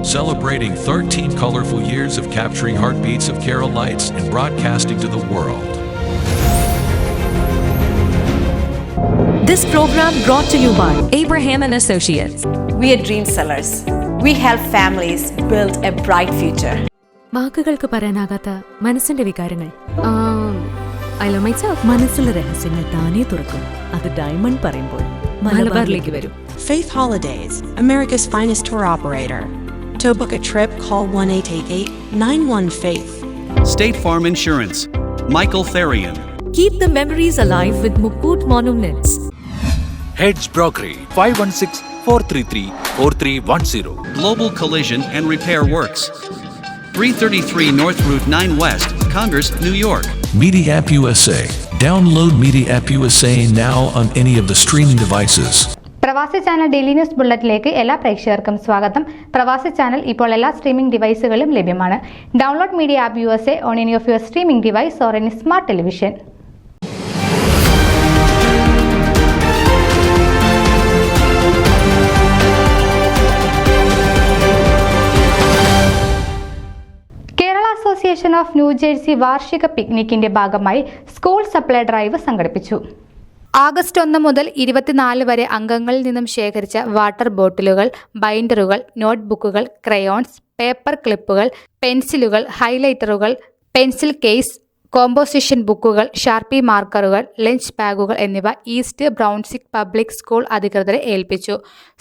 celebrating 13 colorful years of capturing heartbeats of Kerala lights and broadcasting to the world. This program brought to you by Abraham and Associates. We are dream sellers. We help families build a bright future. വാക്കുകൾക്ക് പറയാനാകാത്ത മനസ്സിന്റെ വികാരങ്ങൾ. I love myself. മനസ്സിലെ രഹസ്യങ്ങൾ താനേ തുറക്കും. അത് diamond പറയുമ്പോൾ മലബാറിലേക്ക് വരും. Faith Holidays, America's finest tour operator. To book a trip, call 1-888-91-FAITH. State Farm Insurance, Michael Therian. Keep the memories alive with Mukut Monuments. Heads Brokery 516-433-4310. Global Collision and Repair Works, 333 North Route 9 West, Congress, New York. Media App USA. Download Media App USA now on any of the streaming devices. പ്രവാസി channel daily news ബുള്ളറ്റിലേക്ക് എല്ലാ പ്രേക്ഷകർക്കും സ്വാഗതം. പ്രവാസി channel ഇപ്പോൾ എല്ലാ streaming ഡിവൈസുകളിലും ലഭ്യമാണ്. Download media app USA on any of your streaming device or any smart television. Kerala association of New Jersey വാർഷിക പിക്നിക്കിന്റെ ഭാഗമായി സ്കൂൾ സപ്ലൈ ഡ്രൈവ് സംഘടിപ്പിച്ചു. ആഗസ്റ്റ് 1 മുതൽ 24 വരെ അംഗങ്ങളിൽ നിന്നും ശേഖരിച്ച വാട്ടർ ബോട്ടിലുകൾ, ബൈൻഡറുകൾ, നോട്ട്ബുക്കുകൾ, ക്രയോൺസ്, പേപ്പർ ക്ലിപ്പുകൾ, പെൻസിലുകൾ, ഹൈലൈറ്ററുകൾ, പെൻസിൽ കേസ്, കോമ്പോസിഷൻ ബുക്കുകൾ, ഷാർപ്പി മാർക്കറുകൾ, ലഞ്ച് ബാഗുകൾ എന്നിവ ഈസ്റ്റ് ബ്രൗൺസിക് പബ്ലിക് സ്കൂൾ അധികൃതരെ ഏൽപ്പിച്ചു.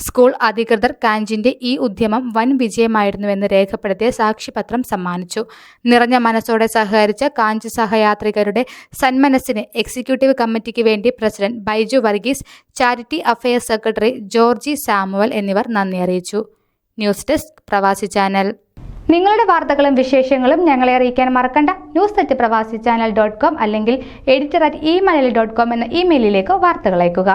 സ്കൂൾ അധികൃതർ കാഞ്ചിന്റെ ഈ ഉദ്യമം വൻ വിജയമായിരുന്നുവെന്ന് രേഖപ്പെടുത്തിയ സാക്ഷ്യപത്രം സമ്മാനിച്ചു. നിറഞ്ഞ മനസ്സോടെ സഹകരിച്ച കാഞ്ച് സഹയാത്രികരുടെ സന്മനസ്സിന് എക്സിക്യൂട്ടീവ് കമ്മിറ്റിക്ക് വേണ്ടി president Baiju Varghese, charity affairs secretary Georgy Samuel എന്നിവർ നന്ദി അറിയിച്ചു. News desk Pravasi channel. നിങ്ങളുടെ വാർത്തകളും വിശേഷങ്ങളും ഞങ്ങളെ അറിയിക്കാൻ മറക്കണ്ട. news@pravasichannel.com അല്ലെങ്കിൽ editor@email.com എന്ന ഇമെയിലിലേക്ക് വാർത്തകൾ അയക്കുക.